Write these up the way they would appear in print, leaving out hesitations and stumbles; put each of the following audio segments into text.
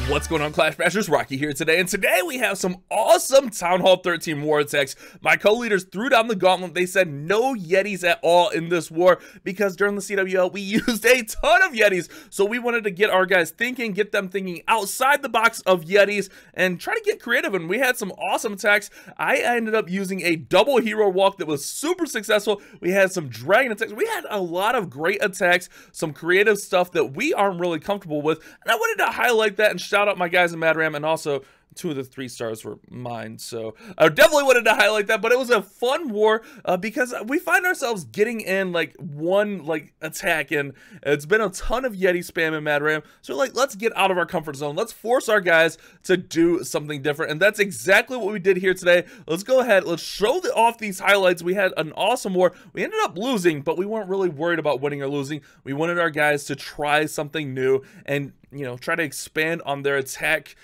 What's going on, Clash Bashers? Rocky here today, and today we have some awesome Town Hall 13 war attacks. My co-leaders threw down the gauntlet. They said no Yetis at all in this war because during the CWL we used a ton of Yetis, so we wanted to get our guys thinking, get them thinking outside the box of Yetis, and try to get creative. And we had some awesome attacks. I ended up using a double hero walk that was super successful. We had some dragon attacks. We had a lot of great attacks, some creative stuff that we aren't really comfortable with, and I wanted to highlight that and shout out my guys in Mad Ram, and also 2 of the 3 stars were mine, so I definitely wanted to highlight that. But it was a fun war because we find ourselves getting in like one attack, and it's been a ton of Yeti spam in Mad Ram, so like, let's get out of our comfort zone, let's force our guys to do something different, and that's exactly what we did here today. Let's go ahead, let's show off these highlights. We had an awesome war. We ended up losing, but we weren't really worried about winning or losing. We wanted our guys to try something new and, you know, try to expand on their attack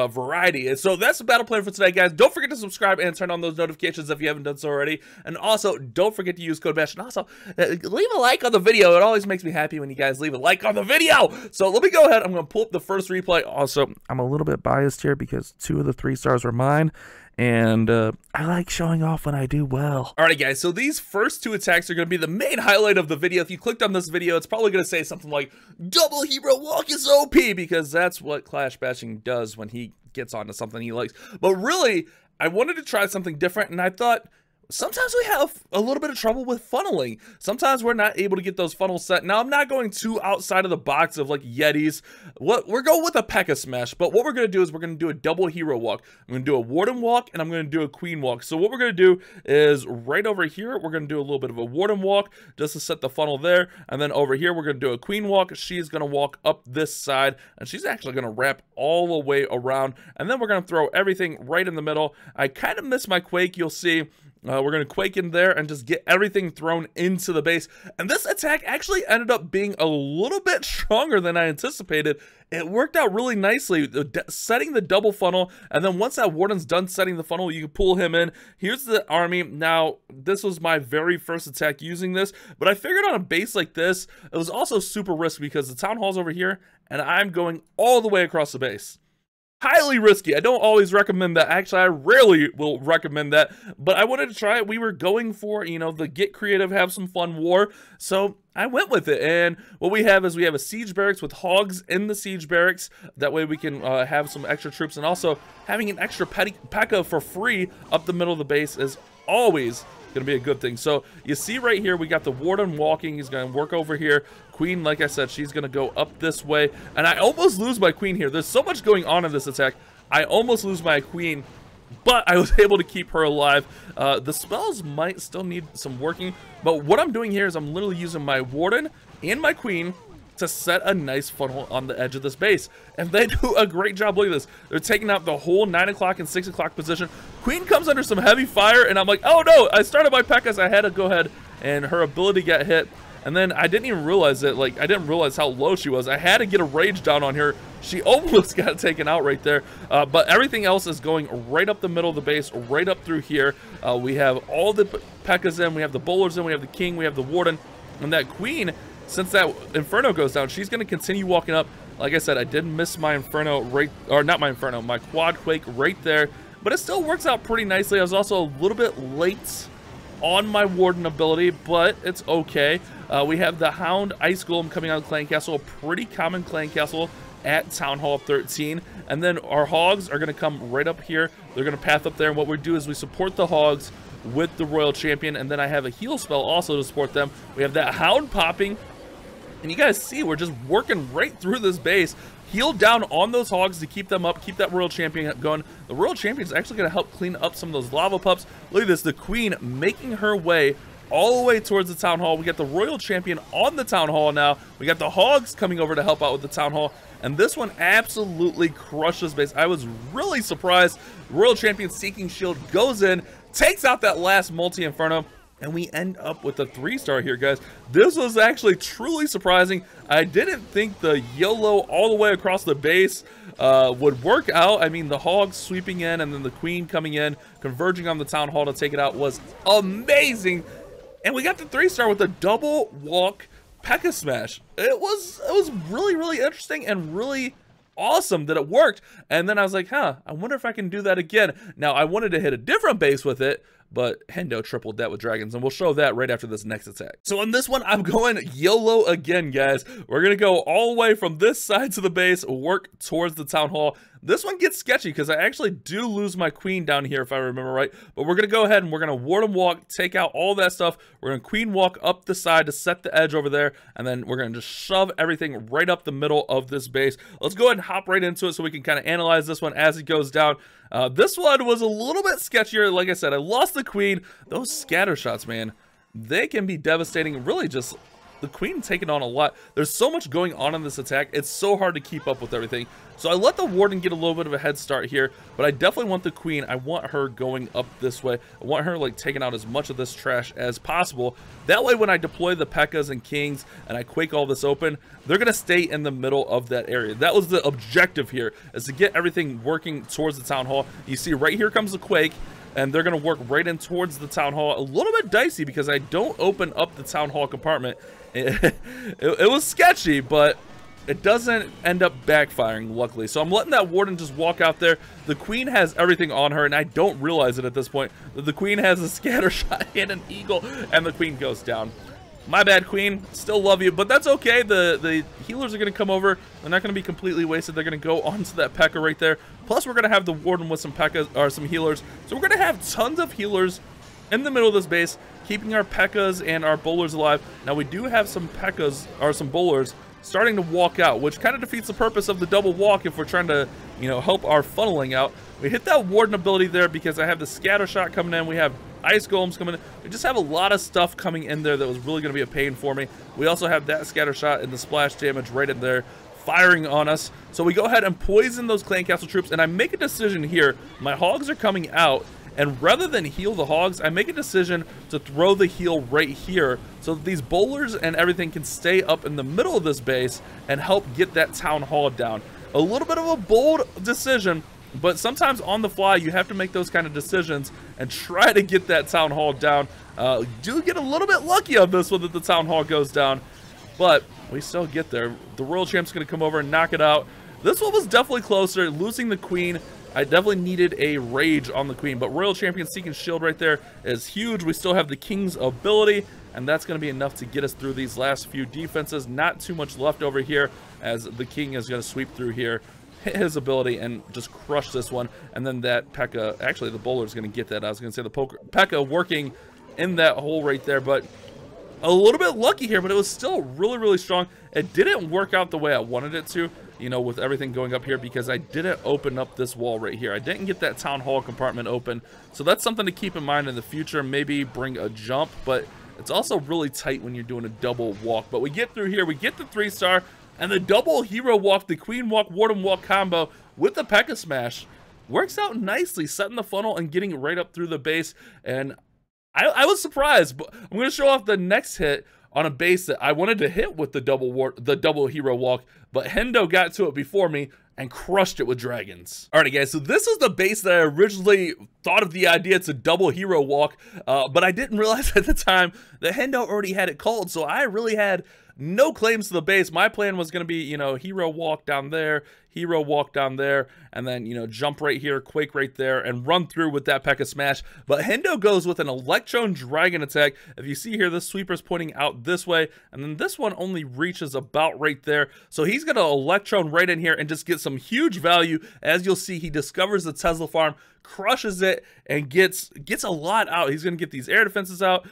variety. And so that's the battle plan for today, guys. Don't forget to subscribe and turn on those notifications if you haven't done so already. And also, don't forget to use code BASH. And also, leave a like on the video. It always makes me happy when you guys leave a like on the video. So let me go ahead. I'm going to pull up the first replay. Also, I'm a little bit biased here because 2 of the 3 stars were mine. And I like showing off when I do well. Alright guys, so these first 2 attacks are going to be the main highlight of the video. If you clicked on this video, it's probably going to say something like, double hero walk is OP, because that's what Clash Bashing does when he gets onto something he likes. But really, I wanted to try something different, and I thought, sometimes we have a little bit of trouble with funneling. Sometimes we're not able to get those funnels set. Now, I'm not going too outside of the box of like Yetis. We're going with a Pekka smash, but what we're going to do is we're going to do a double hero walk. I'm going to do a warden walk, and I'm going to do a queen walk. So what we're going to do is right over here, we're going to do a little bit of a warden walk just to set the funnel there. And then over here, we're going to do a queen walk. She's going to walk up this side, and she's actually going to wrap all the way around. And then we're going to throw everything right in the middle. I kind of missed my quake, you'll see. We're going to quake in there and just get everything thrown into the base. And this attack actually ended up being a little bit stronger than I anticipated. It worked out really nicely, setting the double funnel. And then once that warden's done setting the funnel, you can pull him in. Here's the army. Now, this was my very first attack using this, but I figured on a base like this, it was also super risky because the town hall's over here and I'm going all the way across the base. Highly risky. I don't always recommend that. Actually, I rarely will recommend that, but I wanted to try it. We were going for, you know, the get creative, have some fun war, so I went with it. And what we have is we have a siege barracks with hogs in the siege barracks. That way we can have some extra troops, and also having an extra Pekka for free up the middle of the base is always gonna be a good thing. So you see right here, we got the warden walking. He's gonna work over here. Queen, like I said, she's gonna go up this way, and I almost lose my queen here. There's so much going on in this attack. I almost lose my queen, but I was able to keep her alive. The spells might still need some working, but what I'm doing here is I'm literally using my warden and my queen to set a nice funnel on the edge of this base, and they do a great job. Look at this, they're taking out the whole 9 o'clock and 6 o'clock position. Queen comes under some heavy fire, and I'm like, oh no, I started my Pekkas. I had to go ahead, and her ability got hit, and then I didn't even realize it. Like, I didn't realize how low she was. I had to get a rage down on her. She almost got taken out right there, but everything else is going right up the middle of the base, right up through here. We have all the Pekkas in, we have the bowlers in, we have the king, we have the warden, and that queen, since that Inferno goes down, she's going to continue walking up. Like I said, I did miss my Inferno right, or not my Inferno, my quad quake right there, but it still works out pretty nicely. I was also a little bit late on my warden ability, but it's okay. We have the Hound Ice Golem coming out of Clan Castle, a pretty common Clan Castle at Town Hall 13. And then our hogs are going to come right up here. They're going to path up there, and what we do is we support the hogs with the Royal Champion, and then I have a heal spell also to support them. We have that Hound popping, and you guys see we're just working right through this base. Heal down on those hogs to keep them up, keep that Royal Champion going. The Royal Champion is actually going to help clean up some of those lava pups. Look at this, the Queen making her way all the way towards the Town Hall. We got the Royal Champion on the Town Hall now. We got the hogs coming over to help out with the Town Hall, and this one absolutely crushes base. I was really surprised. Royal Champion Seeking Shield goes in, takes out that last multi-inferno, and we end up with a 3-star here, guys. This was actually truly surprising. I didn't think the YOLO all the way across the base would work out. I mean, the hogs sweeping in and then the queen coming in, converging on the town hall to take it out was amazing. And we got the 3-star with a double walk Pekka smash. It was really, really interesting and really awesome that it worked. And then I was like, huh, I wonder if I can do that again. Now, I wanted to hit a different base with it, but Hendo tripled that with dragons, and we'll show that right after this next attack. So on this one, I'm going YOLO again, guys. We're gonna go all the way from this side to the base, work towards the town hall. This one gets sketchy because I actually do lose my queen down here if I remember right, but we're gonna go ahead and we're gonna ward and walk, take out all that stuff. We're gonna queen walk up the side to set the edge over there, and then we're gonna just shove everything right up the middle of this base. Let's go ahead and hop right into it so we can kind of analyze this one as it goes down. This one was a little bit sketchier. Like I said, I lost the queen. Those scatter shots, man, they can be devastating. Really just the queen taking on a lot. There's so much going on in this attack. It's so hard to keep up with everything. So I let the warden get a little bit of a head start here, but I definitely want the queen. I want her going up this way. I want her like taking out as much of this trash as possible. That way when I deploy the Pekkas and kings and I quake all this open, they're gonna stay in the middle of that area. That was the objective here, is to get everything working towards the town hall. You see right here comes the quake, and they're gonna work right in towards the town hall. A little bit dicey because I don't open up the town hall compartment. It was sketchy, but it doesn't end up backfiring, luckily. So I'm letting that warden just walk out there. The queen has everything on her, and I don't realize it at this point. The queen has a scatter shot and an eagle, and the queen goes down. My bad, queen. Still love you, but that's okay. The healers are going to come over. They're not going to be completely wasted. They're going to go onto that Pekka right there. Plus, we're going to have the warden with some Pekkas, or some healers. So we're going to have tons of healers in the middle of this base, keeping our Pekkas and our bowlers alive. Now, we do have some Pekkas, or some bowlers, starting to walk out, which kind of defeats the purpose of the double walk if we're trying to, you know, help our funneling out. We hit that warden ability there because I have the scatter shot coming in. We have ice golems coming in. We just have a lot of stuff coming in there that was really going to be a pain for me. We also have that scatter shot and the splash damage right in there firing on us. So we go ahead and poison those clan castle troops, and I make a decision here. My hogs are coming out, and rather than heal the hogs, I make a decision to throw the heal right here so that these bowlers and everything can stay up in the middle of this base and help get that town hall down. A little bit of a bold decision, but sometimes on the fly you have to make those kind of decisions and try to get that town hall down. Do get a little bit lucky on this one that the town hall goes down, but we still get there. The royal champ's going to come over and knock it out. This one was definitely closer. Losing the queen, I definitely needed a rage on the queen, but royal champion seeking shield right there is huge. We still have the king's ability, and that's going to be enough to get us through these last few defenses. Not too much left over here, as the king is going to sweep through here, hit his ability, and just crush this one. And then that Pekka, actually the bowler is going to get that. I was going to say the Pekka working in that hole right there, but a little bit lucky here, but it was still really, really strong. It didn't work out the way I wanted it to, you know, with everything going up here, because I didn't open up this wall right here. I didn't get that town hall compartment open. So that's something to keep in mind in the future. Maybe bring a jump, but it's also really tight when you're doing a double walk. But we get through here, we get the 3-star, and the double hero walk, the queen walk, warden walk combo with the Pekka smash works out nicely, setting the funnel and getting right up through the base. And I was surprised, but I'm going to show off the next hit on a base that I wanted to hit with the double hero walk, but Hendo got to it before me and crushed it with dragons. Alrighty guys, so this is the base that I originally thought of the idea to double hero walk, but I didn't realize at the time that Hendo already had it called, so I really had no claims to the base. My plan was going to be, you know, hero walk down there, hero walk down there, and then, you know, jump right here, quake right there, and run through with that Pekka smash. But Hendo goes with an Electron Dragon attack. If you see here, this sweeper's pointing out this way, and then this one only reaches about right there. So he's going to Electron right in here and just get some huge value. As you'll see, he discovers the Tesla farm, crushes it, and gets a lot out. He's going to get these air defenses out.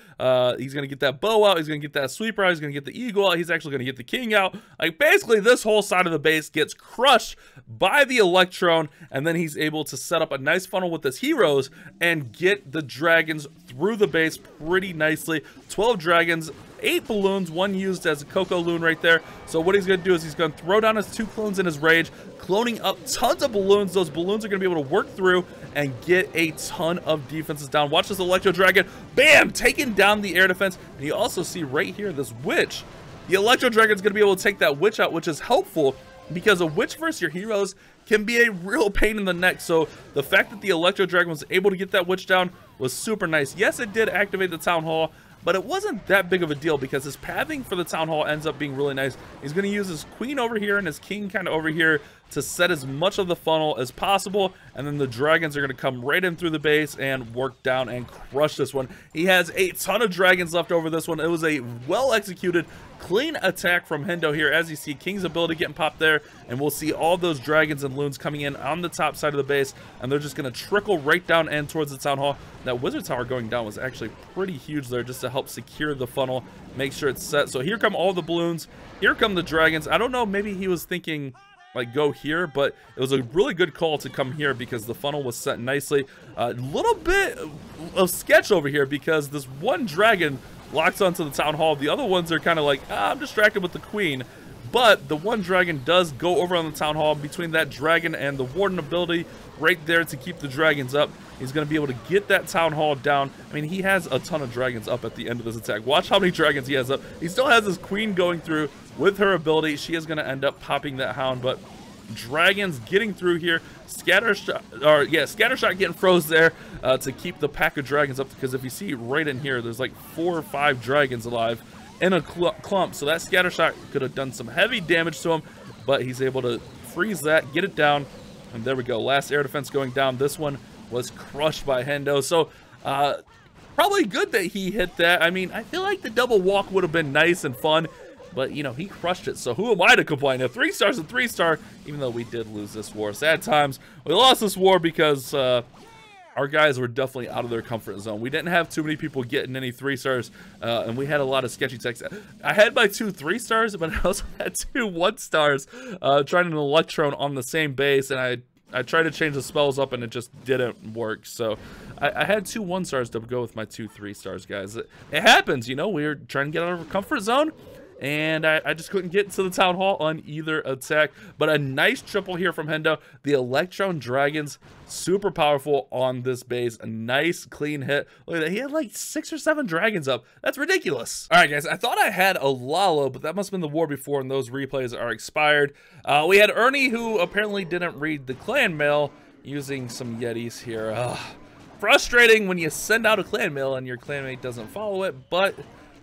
He's going to get that bow out. He's going to get that sweeper out. He's going to get the eagle out. He's actually going to get the king out. Like, basically, this whole side of the base gets crushed by the Electron, and then he's able to set up a nice funnel with his heroes and get the dragons through the base pretty nicely. 12 dragons, 8 balloons, 1 used as a Coco Loon right there. So what he's going to do is he's going to throw down his 2 clones in his rage, cloning up tons of balloons. Those balloons are going to be able to work through and get a ton of defenses down. Watch this Electro Dragon, bam, taking down the air defense. And you also see right here this witch. The Electro Dragon is going to be able to take that witch out, which is helpful because a witch versus your heroes can be a real pain in the neck. So the fact that the Electro Dragon was able to get that witch down was super nice. Yes, it did activate the town hall. but it wasn't that big of a deal because his pathing for the Town Hall ends up being really nice. He's going to use his queen over here and his king kind of over here to set as much of the funnel as possible, and then the dragons are going to come right in through the base and work down and crush this one. He has a ton of dragons left over this one. It was a well executed, clean attack from Hendo here. As you see, King's ability getting popped there, and we'll see all those dragons and loons coming in on the top side of the base, and they're just going to trickle right down and towards the Town Hall. That wizard tower going down was actually pretty huge there, just to help secure the funnel, make sure it's set. So here come all the balloons, here come the dragons. I don't know, maybe he was thinking like go here, but it was a really good call to come here because the funnel was set nicely. A little bit of sketch over here because this one dragon locks onto the Town Hall. The other ones are kind of like, I'm distracted with the queen. But the one dragon does go over on the Town Hall. Between that dragon and the warden ability right there to keep the dragons up, he's going to be able to get that Town Hall down. I mean, he has a ton of dragons up at the end of this attack. Watch how many dragons he has up. He still has his queen going through with her ability. She is going to end up popping that hound, but dragons getting through here. Scattershot getting froze there to keep the pack of dragons up, because if you see right in here, there's like 4 or 5 dragons alive in a clump, so that scattershot could have done some heavy damage to him, but he's able to freeze that, get it down, and there we go. Last air defense going down. This one was crushed by Hendo, so probably good that he hit that. I mean, I feel like the double walk would have been nice and fun, but you know, he crushed it, so who am I to complain? A 3 stars, a 3-star, even though we did lose this war. Sad times. We lost this war because our guys were definitely out of their comfort zone. We didn't have too many people getting any 3 stars, and we had a lot of sketchy techs. I had my 2 3 stars, but I also had 2 1 stars trying an Electron on the same base, and I tried to change the spells up, and it just didn't work. So I had 2 1 stars to go with my 2 3 stars, guys. It happens, you know. We were trying to get out of our comfort zone, and I just couldn't get to the Town Hall on either attack. But a nice triple here from Hendo. The Electron Dragons, super powerful on this base. A nice clean hit. Look at that. He had like 6 or 7 dragons up. That's ridiculous. All right, guys. I thought I had a Lalo, but that must have been the war before, and those replays are expired. We had Ernie, who apparently didn't read the clan mail, using some Yetis here. Frustrating when you send out a clan mail and your clanmate doesn't follow it, but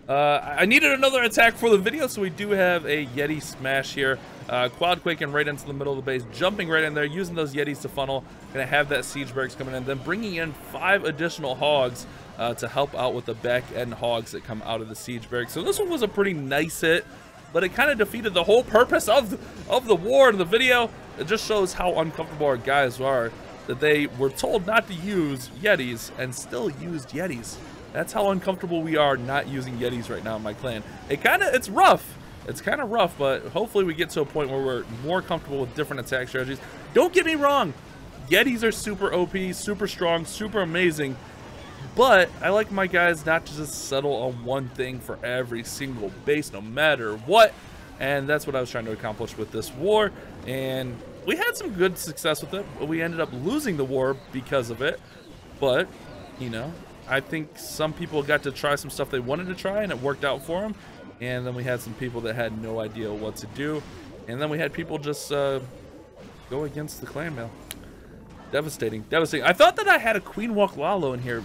I needed another attack for the video, so we do have a Yeti smash here. Quad quaking right into the middle of the base, jumping right in there, using those Yetis to funnel. Gonna have that siege barracks coming in, then bringing in 5 additional hogs to help out with the back end hogs that come out of the siege barracks. So this one was a pretty nice hit, but it kind of defeated the whole purpose of the war in the video. It just shows how uncomfortable our guys are, that they were told not to use Yetis and still used Yetis. That's how uncomfortable we are not using Yetis right now in my clan. It's rough. It's kind of rough, but hopefully we get to a point where we're more comfortable with different attack strategies. Don't get me wrong. Yetis are super OP, super strong, super amazing. But I like my guys not to just settle on one thing for every single base, no matter what. And that's what I was trying to accomplish with this war. And we had some good success with it. We ended up losing the war because of it. But, you know, I think some people got to try some stuff they wanted to try, and it worked out for them. And then we had some people that had no idea what to do. And then we had people just go against the clan mail. Devastating, devastating. I thought that I had a Queen Walk Lalo in here,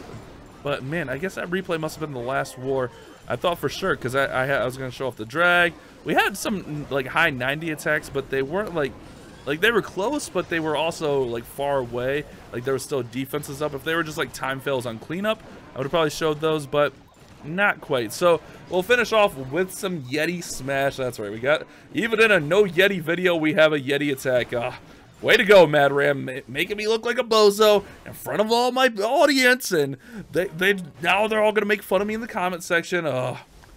but man, I guess that replay must have been the last war. I thought for sure, because I was going to show off the drag. We had some like high 90 attacks, but they weren't like they were close, but they were also like far away. Like there were still defenses up. If they were just like time fails on cleanup, I would have probably showed those, but not quite. So we'll finish off with some Yeti smash. That's right, we got, even in a no Yeti video, we have a Yeti attack. Way to go, Mad Ram, making me look like a bozo in front of all my audience, and now they're all gonna make fun of me in the comment section.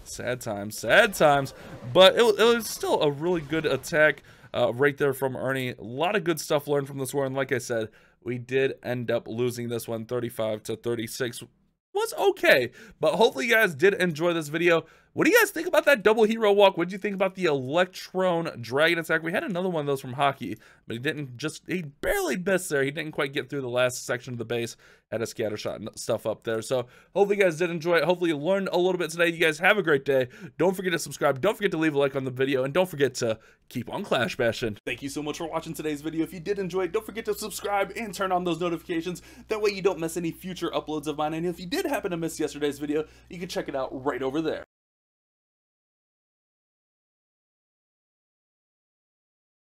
Sad times, sad times. But it was still a really good attack right there from Ernie. A lot of good stuff learned from this war, and like I said, we did end up losing this one 35 to 36. Was okay, but hopefully you guys did enjoy this video. What do you guys think about that double hero walk? What do you think about the Electron Dragon attack? We had another one of those from Hockey, but he barely missed there. He didn't quite get through the last section of the base. Had a scatter shot and stuff up there. So hopefully you guys did enjoy it. Hopefully you learned a little bit today. You guys have a great day. Don't forget to subscribe. Don't forget to leave a like on the video. And don't forget to keep on Clash bashing. Thank you so much for watching today's video. If you did enjoy it, don't forget to subscribe and turn on those notifications. That way you don't miss any future uploads of mine. And if you did happen to miss yesterday's video, you can check it out right over there.